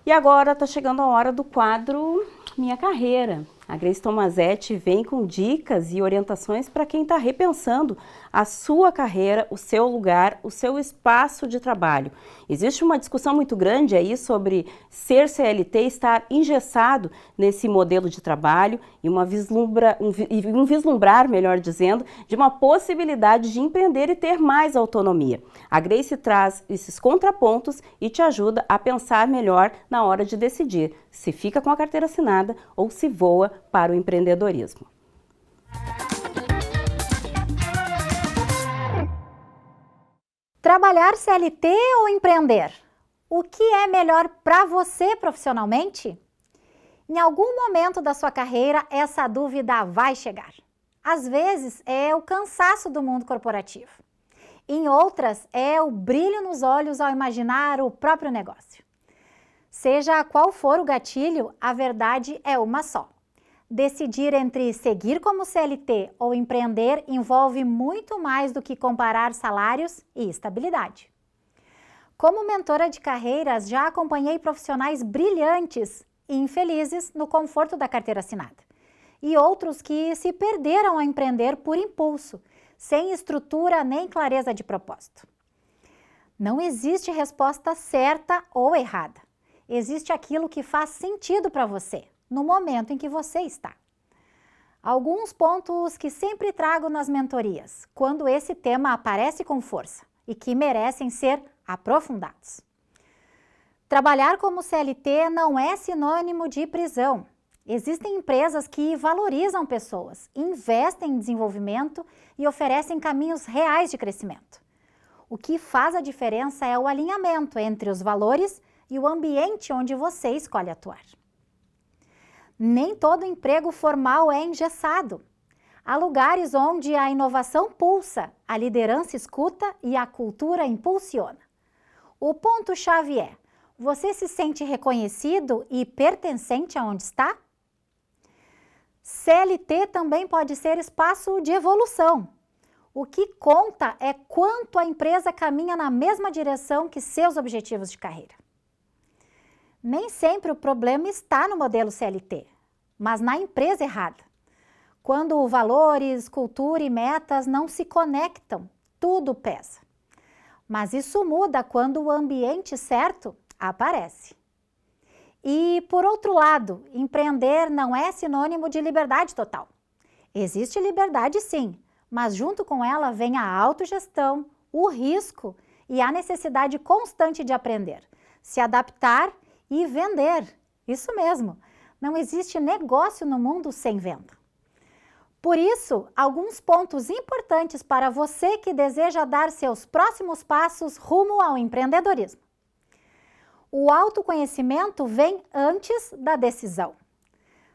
H: E agora está chegando a hora do quadro Minha Carreira. A Grace Tomazetti vem com dicas e orientações para quem está repensando a sua carreira, o seu lugar, o seu espaço de trabalho. Existe uma discussão muito grande aí sobre ser CLT, estar engessado nesse modelo de trabalho e um vislumbrar, melhor dizendo, de uma possibilidade de empreender e ter mais autonomia. A Grace traz esses contrapontos e te ajuda a pensar melhor na hora de decidir se fica com a carteira assinada ou se voa para o empreendedorismo.
J: Trabalhar CLT ou empreender? O que é melhor para você profissionalmente? Em algum momento da sua carreira, essa dúvida vai chegar. Às vezes, é o cansaço do mundo corporativo. Em outras, é o brilho nos olhos ao imaginar o próprio negócio. Seja qual for o gatilho, a verdade é uma só. Decidir entre seguir como CLT ou empreender envolve muito mais do que comparar salários e estabilidade. Como mentora de carreiras, já acompanhei profissionais brilhantes e infelizes no conforto da carteira assinada, e outros que se perderam a empreender por impulso, sem estrutura nem clareza de propósito. Não existe resposta certa ou errada. Existe aquilo que faz sentido para você, no momento em que você está. Alguns pontos que sempre trago nas mentorias, quando esse tema aparece com força e que merecem ser aprofundados. Trabalhar como CLT não é sinônimo de prisão. Existem empresas que valorizam pessoas, investem em desenvolvimento e oferecem caminhos reais de crescimento. O que faz a diferença é o alinhamento entre os valores e o ambiente onde você escolhe atuar. Nem todo emprego formal é engessado. Há lugares onde a inovação pulsa, a liderança escuta e a cultura impulsiona. O ponto-chave é: você se sente reconhecido e pertencente aonde está? CLT também pode ser espaço de evolução. O que conta é quanto a empresa caminha na mesma direção que seus objetivos de carreira. Nem sempre o problema está no modelo CLT, mas na empresa errada. Quando valores, cultura e metas não se conectam, tudo pesa. Mas isso muda quando o ambiente certo aparece. E, por outro lado, empreender não é sinônimo de liberdade total. Existe liberdade sim, mas junto com ela vem a autogestão, o risco e a necessidade constante de aprender, se adaptar e vender. Isso mesmo, não existe negócio no mundo sem venda. Por isso, alguns pontos importantes para você que deseja dar seus próximos passos rumo ao empreendedorismo. O autoconhecimento vem antes da decisão.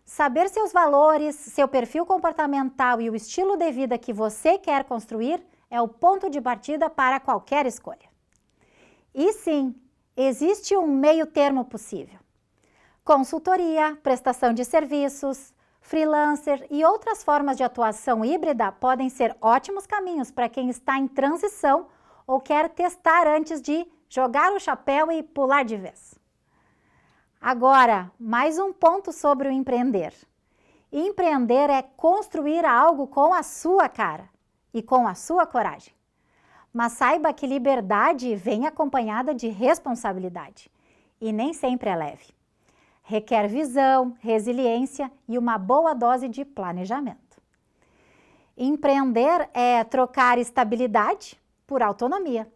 J: Saber seus valores, seu perfil comportamental e o estilo de vida que você quer construir é o ponto de partida para qualquer escolha. E sim, existe um meio termo possível. Consultoria, prestação de serviços, freelancer e outras formas de atuação híbrida podem ser ótimos caminhos para quem está em transição ou quer testar antes de jogar o chapéu e pular de vez. Agora, mais um ponto sobre o empreender. Empreender é construir algo com a sua cara e com a sua coragem. Mas saiba que liberdade vem acompanhada de responsabilidade e nem sempre é leve. Requer visão, resiliência e uma boa dose de planejamento. Empreender é trocar estabilidade por autonomia.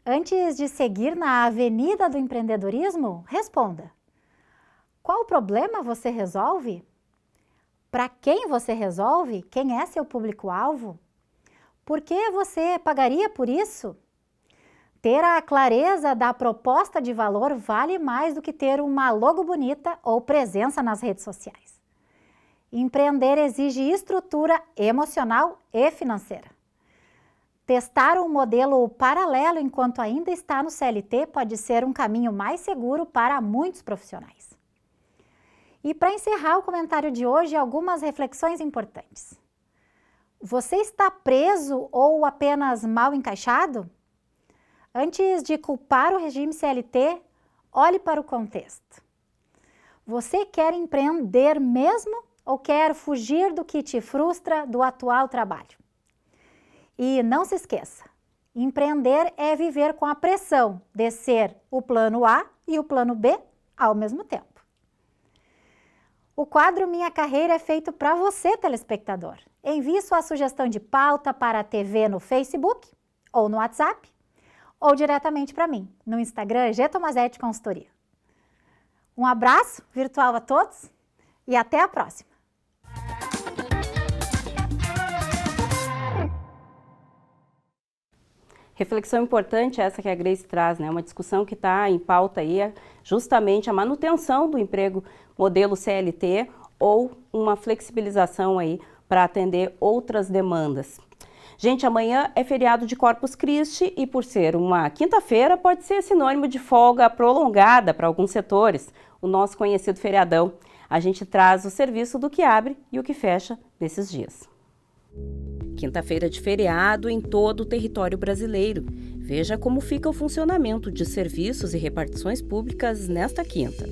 J: Antes de seguir na avenida do empreendedorismo, responda: qual problema você resolve? Para quem você resolve? Quem é seu público-alvo? Por que você pagaria por isso? Ter a clareza da proposta de valor vale mais do que ter uma logo bonita ou presença nas redes sociais. Empreender exige estrutura emocional e financeira. Testar um modelo paralelo enquanto ainda está no CLT pode ser um caminho mais seguro para muitos profissionais. E para encerrar o comentário de hoje, algumas reflexões importantes. Você está preso ou apenas mal encaixado? Antes de culpar o regime CLT, olhe para o contexto. Você quer empreender mesmo ou quer fugir do que te frustra do atual trabalho? E não se esqueça, empreender é viver com a pressão de ser o plano A e o plano B ao mesmo tempo. O quadro Minha Carreira é feito para você, telespectador. Envie sua sugestão de pauta para a TV no Facebook ou no WhatsApp, ou diretamente para mim, no Instagram G.Tomazetti Consultoria. Um abraço virtual a todos e até a próxima!
H: Reflexão importante essa que a Grace traz, né? Uma discussão que está em pauta aí é justamente a manutenção do emprego modelo CLT ou uma flexibilização aí para atender outras demandas. Gente, amanhã é feriado de Corpus Christi e por ser uma quinta-feira pode ser sinônimo de folga prolongada para alguns setores, o nosso conhecido feriadão. A gente traz o serviço do que abre e o que fecha nesses dias. Quinta-feira de feriado em todo o território brasileiro. Veja como fica o funcionamento de serviços e repartições públicas nesta quinta.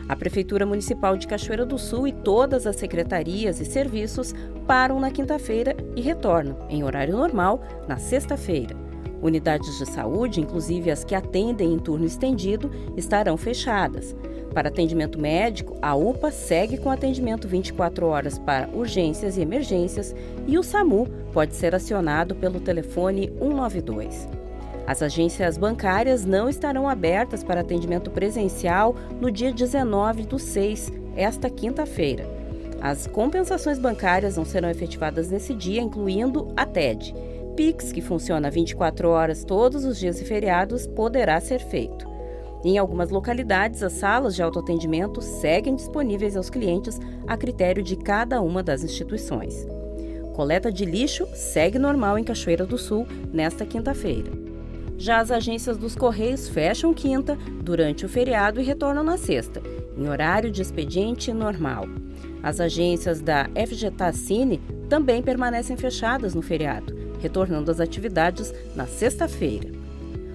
H: A Prefeitura Municipal de Cachoeira do Sul e todas as secretarias e serviços param na quinta-feira e retornam, em horário normal, na sexta-feira. Unidades de saúde, inclusive as que atendem em turno estendido, estarão fechadas. Para atendimento médico, a UPA segue com atendimento 24 horas para urgências e emergências e o SAMU pode ser acionado pelo telefone 192. As agências bancárias não estarão abertas para atendimento presencial no dia 19/6, esta quinta-feira. As compensações bancárias não serão efetivadas nesse dia, incluindo a TED. Pix, que funciona 24 horas todos os dias e feriados, poderá ser feito. Em algumas localidades, as salas de autoatendimento seguem disponíveis aos clientes a critério de cada uma das instituições. Coleta de lixo segue normal em Cachoeira do Sul nesta quinta-feira. Já as agências dos Correios fecham quinta durante o feriado e retornam na sexta, em horário de expediente normal. As agências da FGTACine também permanecem fechadas no feriado, retornando às atividades na sexta-feira.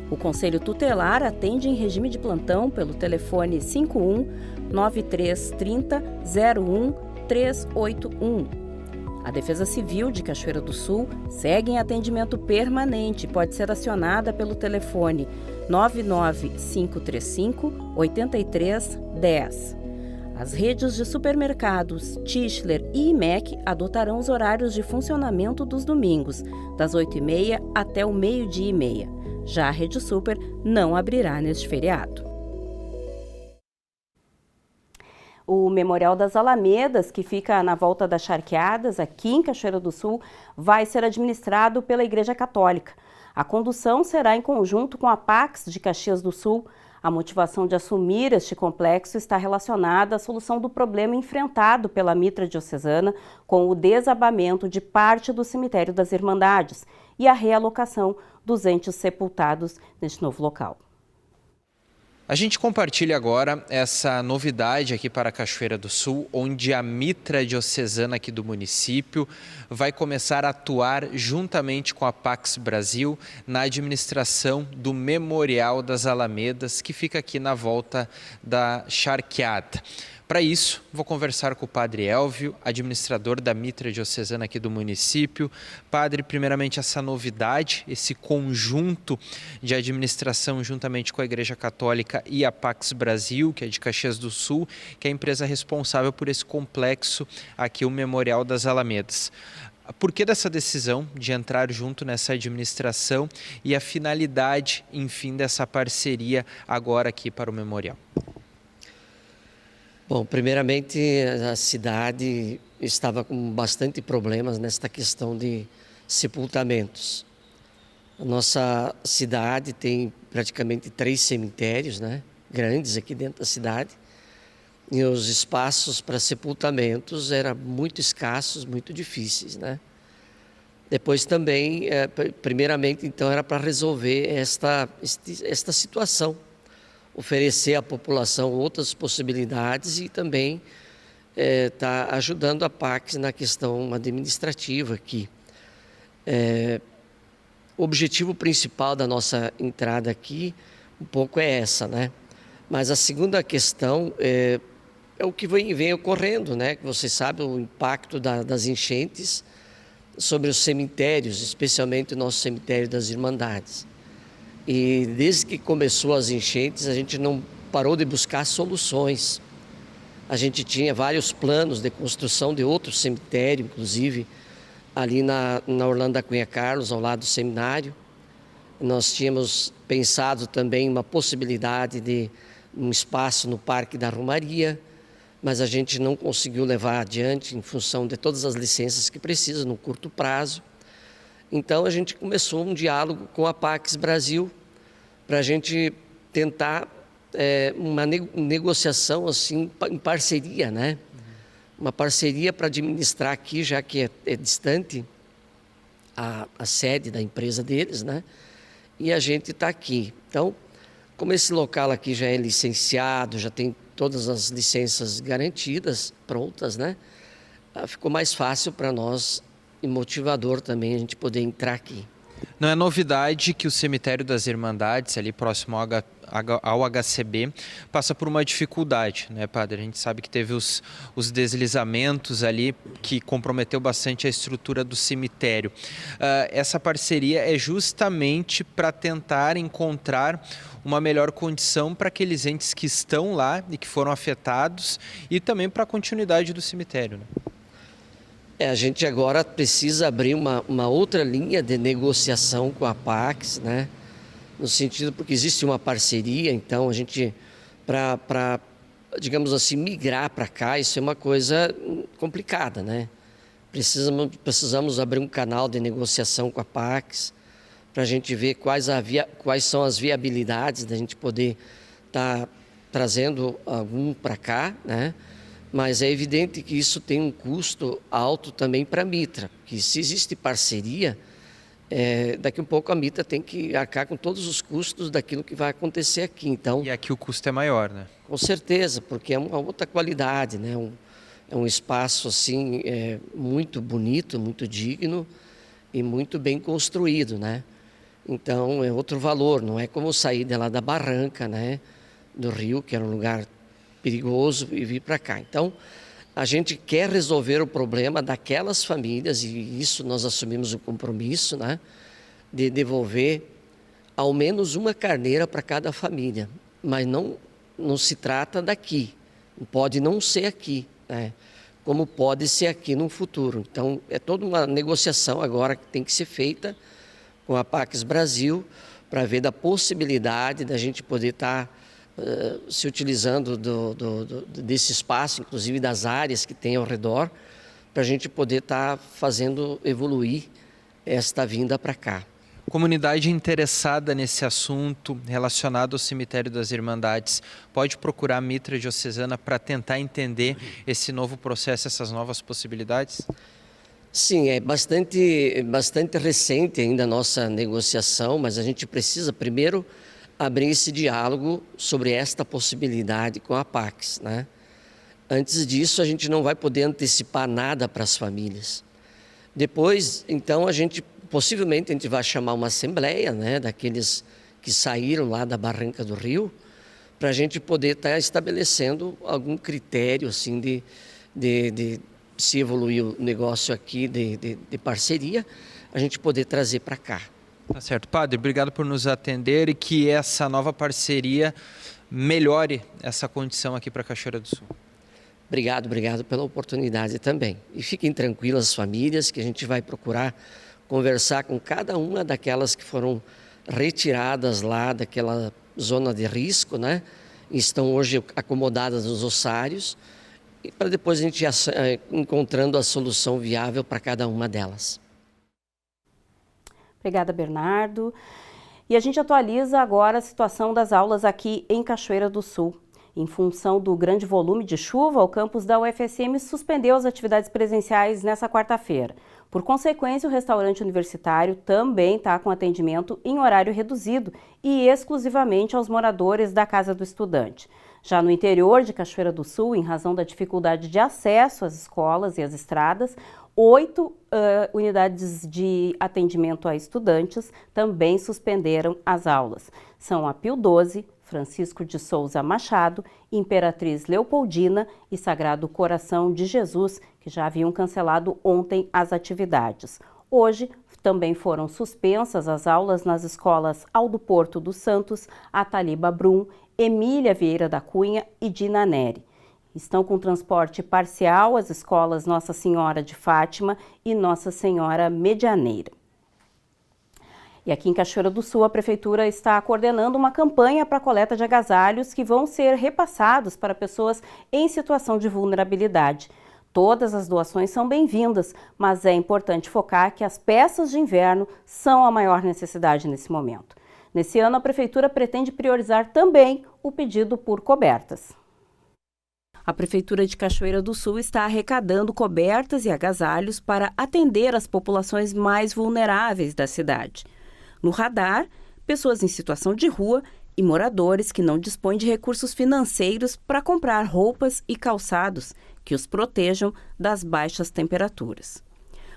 H: O Conselho Tutelar atende em regime de plantão pelo telefone 51 9330 01381. A Defesa Civil de Cachoeira do Sul segue em atendimento permanente e pode ser acionada pelo telefone 99535 8310. As redes de supermercados Tischler e IMEC adotarão os horários de funcionamento dos domingos, das 8h30 até o 12h30. Já a Rede Super não abrirá neste feriado. O Memorial das Alamedas, que fica na Volta das Charqueadas, aqui em Cachoeira do Sul, vai ser administrado pela Igreja Católica. A condução será em conjunto com a Pax de Caxias do Sul. A motivação de assumir este complexo está relacionada à solução do problema enfrentado pela Mitra Diocesana com o desabamento de parte do cemitério das Irmandades e a realocação dos entes sepultados neste novo local.
L: A gente compartilha agora essa novidade aqui para a Cachoeira do Sul, onde a Mitra Diocesana aqui do município vai começar a atuar juntamente com a Pax Brasil na administração do Memorial das Alamedas, que fica aqui na volta da Charqueada. Para isso, vou conversar com o Padre Elvio, administrador da Mitra Diocesana aqui do município. Padre, primeiramente essa novidade, esse conjunto de administração juntamente com a Igreja Católica e a Pax Brasil, que é de Caxias do Sul, que é a empresa responsável por esse complexo aqui, o Memorial das Alamedas. Por que dessa decisão de entrar junto nessa administração e a finalidade, enfim, dessa parceria agora aqui para o Memorial?
B: Bom, primeiramente a cidade estava com bastante problemas nesta questão de sepultamentos. A nossa cidade tem praticamente 3 cemitérios, né, grandes aqui dentro da cidade, e os espaços para sepultamentos eram muito escassos, muito difíceis, né? Depois também, primeiramente, então, era para resolver esta situação, oferecer à população outras possibilidades e também tá ajudando a Pax na questão administrativa aqui. O objetivo principal da nossa entrada aqui um pouco é essa, né? Mas a segunda questão é o que vem ocorrendo, né? Você sabe o impacto das enchentes sobre os cemitérios, especialmente o nosso cemitério das Irmandades. E desde que começou as enchentes, a gente não parou de buscar soluções. A gente tinha vários planos de construção de outro cemitério, inclusive ali na Orlando da Cunha Carlos, ao lado do seminário. Nós tínhamos pensado também uma possibilidade de um espaço no Parque da Romaria, mas a gente não conseguiu levar adiante em função de todas as licenças que precisa no curto prazo. Então a gente começou um diálogo com a Pax Brasil para a gente tentar uma negociação assim em parceria, né? Uma parceria para administrar aqui, já que é distante a sede da empresa deles, né? E a gente está aqui. Então, como esse local aqui já é licenciado, já tem todas as licenças garantidas, prontas, né? Ficou mais fácil para nós e motivador também a gente poder entrar aqui.
L: Não é novidade que o cemitério das Irmandades, ali próximo ao HCB, passa por uma dificuldade, né, Padre? A gente sabe que teve os deslizamentos ali que comprometeu bastante a estrutura do cemitério. Essa parceria é justamente para tentar encontrar uma melhor condição para aqueles entes que estão lá e que foram afetados e também para a continuidade do cemitério, né?
B: A gente agora precisa abrir uma outra linha de negociação com a Pax, né? No sentido, porque existe uma parceria, então a gente, para, digamos assim, migrar para cá, isso é uma coisa complicada, né? Precisamos abrir um canal de negociação com a Pax, para a gente ver quais são as viabilidades da gente poder estar trazendo algum para cá, né? Mas é evidente que isso tem um custo alto também para a Mitra, que se existe parceria, daqui a pouco a Mitra tem que arcar com todos os custos daquilo que vai acontecer aqui. Então,
L: e aqui o custo é maior, né?
B: Com certeza, porque é uma outra qualidade, né? É um espaço assim, muito bonito, muito digno e muito bem construído, né? Então é outro valor, não é como sair de lá da barranca, né? Do rio, que era um lugar perigoso, e vir para cá. Então, a gente quer resolver o problema daquelas famílias, e isso nós assumimos o compromisso, né, de devolver ao menos uma carneira para cada família. Mas não se trata daqui, pode não ser aqui, né, como pode ser aqui no futuro. Então, é toda uma negociação agora que tem que ser feita com a Pax Brasil, para ver da possibilidade da gente poder estar se utilizando desse espaço, inclusive das áreas que tem ao redor, para a gente poder estar fazendo evoluir esta vinda para cá.
L: Comunidade interessada nesse assunto relacionado ao cemitério das Irmandades pode procurar a Mitra Diocesana para tentar entender esse novo processo, essas novas possibilidades?
B: Sim, é bastante recente ainda a nossa negociação, mas a gente precisa primeiro abrir esse diálogo sobre esta possibilidade com a Pax, né? Antes disso, a gente não vai poder antecipar nada para as famílias. Depois, então, possivelmente a gente vai chamar uma assembleia, né, daqueles que saíram lá da Barranca do Rio, para a gente poder estar estabelecendo algum critério assim de se evoluir o negócio aqui de parceria, a gente poder trazer para cá.
L: Tá certo. Padre, obrigado por nos atender e que essa nova parceria melhore essa condição aqui para Cachoeira do Sul.
B: Obrigado pela oportunidade também. E fiquem tranquilas as famílias, que a gente vai procurar conversar com cada uma daquelas que foram retiradas lá daquela zona de risco, né? Estão hoje acomodadas nos ossários, e para depois a gente ir encontrando a solução viável para cada uma delas.
H: Obrigada, Bernardo. E a gente atualiza agora a situação das aulas aqui em Cachoeira do Sul. Em função do grande volume de chuva, o campus da UFSM suspendeu as atividades presenciais nesta quarta-feira. Por consequência, o restaurante universitário também está com atendimento em horário reduzido e exclusivamente aos moradores da Casa do Estudante. Já no interior de Cachoeira do Sul, em razão da dificuldade de acesso às escolas e às estradas, 8 unidades de atendimento a estudantes também suspenderam as aulas. São a Pio XII, Francisco de Souza Machado, Imperatriz Leopoldina e Sagrado Coração de Jesus, que já haviam cancelado ontem as atividades. Hoje também foram suspensas as aulas nas escolas Aldo Porto dos Santos, Ataliba Brum, Emília Vieira da Cunha e Dina Neri. Estão com transporte parcial as escolas Nossa Senhora de Fátima e Nossa Senhora Medianeira. E aqui em Cachoeira do Sul, a Prefeitura está coordenando uma campanha para a coleta de agasalhos que vão ser repassados para pessoas em situação de vulnerabilidade. Todas as doações são bem-vindas, mas é importante focar que as peças de inverno são a maior necessidade nesse momento. Nesse ano, a Prefeitura pretende priorizar também o pedido por cobertas. A Prefeitura de Cachoeira do Sul está arrecadando cobertas e agasalhos para atender as populações mais vulneráveis da cidade. No radar, pessoas em situação de rua e moradores que não dispõem de recursos financeiros para comprar roupas e calçados que os protejam das baixas temperaturas.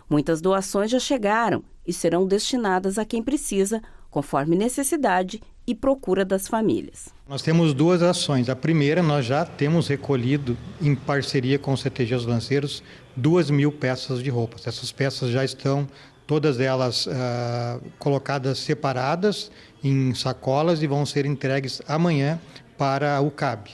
H: Muitas doações já chegaram e serão destinadas a quem precisa, conforme necessidade e procura das famílias.
D: Nós temos 2 ações. A primeira, nós já temos recolhido, em parceria com o CTG Os Lanceiros, 2.000 peças de roupas. Essas peças já estão, todas elas colocadas separadas em sacolas e vão ser entregues amanhã para o CAB.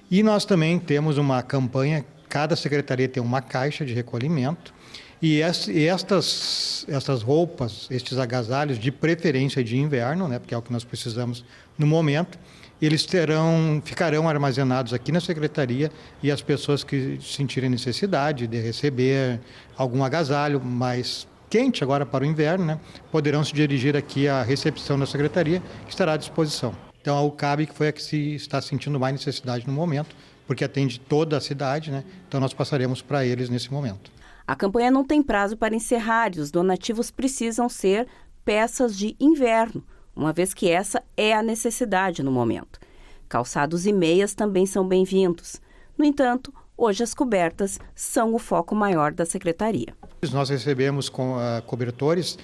D: E nós também temos uma campanha, cada secretaria tem uma caixa de recolhimento, e estas roupas, estes agasalhos, de preferência de inverno, né, porque é o que nós precisamos no momento, eles ficarão armazenados aqui na secretaria, e as pessoas que sentirem necessidade de receber algum agasalho mais quente agora para o inverno, né, poderão se dirigir aqui à recepção da secretaria, que estará à disposição. Então, a UCAB, que foi a que se está sentindo mais necessidade no momento, porque atende toda a cidade, né, então nós passaremos para eles nesse momento.
H: A campanha não tem prazo para encerrar e os donativos precisam ser peças de inverno, uma vez que essa é a necessidade no momento. Calçados e meias também são bem-vindos. No entanto, hoje as cobertas são o foco maior da secretaria.
D: Nós recebemos cobertores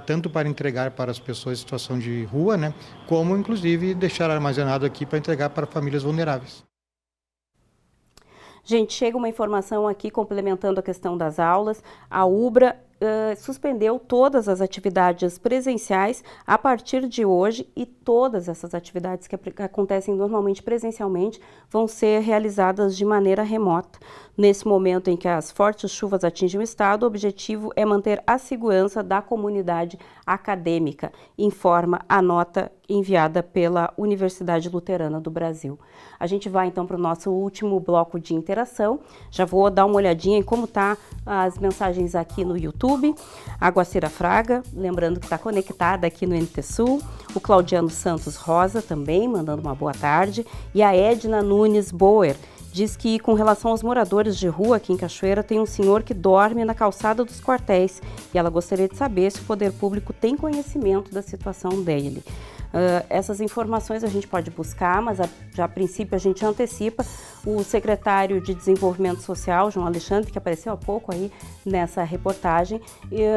D: tanto para entregar para as pessoas em situação de rua, né, como inclusive deixar armazenado aqui para entregar para famílias vulneráveis.
H: Gente, chega uma informação aqui complementando a questão das aulas. A UBRA suspendeu todas as atividades presenciais a partir de hoje, e todas essas atividades que acontecem normalmente presencialmente vão ser realizadas de maneira remota. Nesse momento em que as fortes chuvas atingem o estado, o objetivo é manter a segurança da comunidade acadêmica, informa a nota enviada pela Universidade Luterana do Brasil. A gente vai então para o nosso último bloco de interação. Já vou dar uma olhadinha em como tá as mensagens aqui no YouTube. A Guacira Fraga, lembrando que está conectada aqui no NT Sul. O Claudiano Santos Rosa também, mandando uma boa tarde. E a Edna Nunes Boer diz que, com relação aos moradores de rua aqui em Cachoeira, tem um senhor que dorme na calçada dos quartéis e ela gostaria de saber se o poder público tem conhecimento da situação dele. Essas informações a gente pode buscar, mas já a princípio a gente antecipa. O secretário de Desenvolvimento Social, João Alexandre, que apareceu há pouco aí nessa reportagem,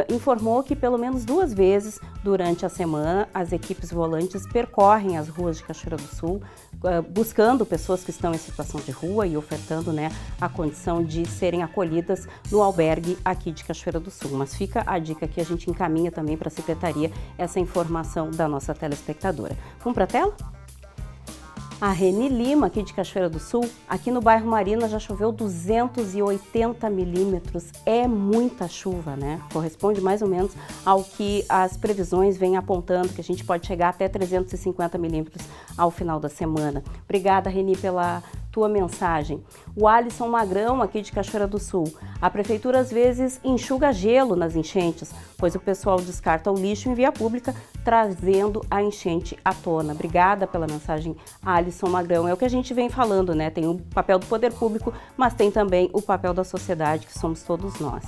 H: informou que pelo menos 2 vezes durante a semana as equipes volantes percorrem as ruas de Cachoeira do Sul, buscando pessoas que estão em situação de rua e ofertando, né, a condição de serem acolhidas no albergue aqui de Cachoeira do Sul. Mas fica a dica que a gente encaminha também para a Secretaria essa informação da nossa telespectadora. Vamos para a tela? A Reni Lima, aqui de Cachoeira do Sul, aqui no bairro Marina já choveu 280 milímetros. É muita chuva, né? Corresponde mais ou menos ao que as previsões vêm apontando, que a gente pode chegar até 350 milímetros ao final da semana. Obrigada, Reni, pela tua mensagem. O Alisson Magrão, aqui de Cachoeira do Sul. A prefeitura às vezes enxuga gelo nas enchentes, pois o pessoal descarta o lixo em via pública, trazendo a enchente à tona. Obrigada pela mensagem, Alisson Magrão. É o que a gente vem falando, né? Tem o papel do poder público, mas tem também o papel da sociedade, que somos todos nós.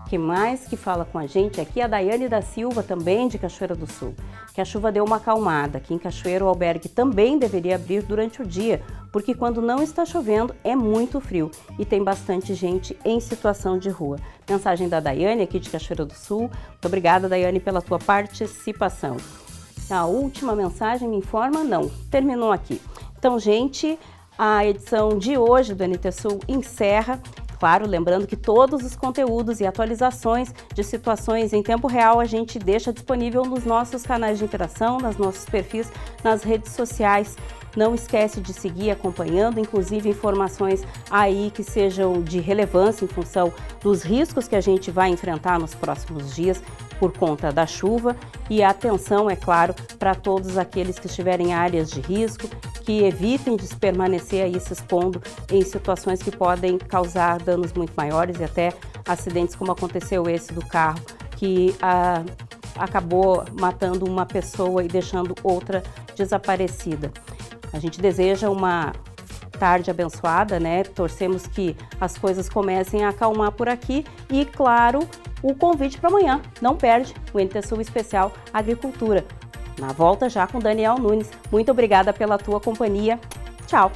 H: Que mais que fala com a gente aqui? A Daiane da Silva, também de Cachoeira do Sul, que a chuva deu uma acalmada. Aqui em Cachoeira o albergue também deveria abrir durante o dia, porque quando não está chovendo é muito frio e tem bastante gente em situação de rua. Mensagem da Daiane, aqui de Cachoeira do Sul. Muito obrigada, Daiane, pela tua participação. A última mensagem me informa, não, terminou aqui. Então, gente, a edição de hoje do NT Sul encerra. Claro, lembrando que todos os conteúdos e atualizações de situações em tempo real a gente deixa disponível nos nossos canais de interação, nos nossos perfis, nas redes sociais. Não esquece de seguir acompanhando, inclusive informações aí que sejam de relevância em função dos riscos que a gente vai enfrentar nos próximos dias por conta da chuva. E atenção, é claro, para todos aqueles que estiverem em áreas de risco, que evitem de permanecer aí se expondo em situações que podem causar danos muito maiores e até acidentes como aconteceu esse do carro, que acabou matando uma pessoa e deixando outra desaparecida. A gente deseja uma tarde abençoada, né? Torcemos que as coisas comecem a acalmar por aqui e, claro, o convite para amanhã. Não perde o NT Sul Especial Agricultura. Na volta já com Daniel Nunes. Muito obrigada pela tua companhia. Tchau!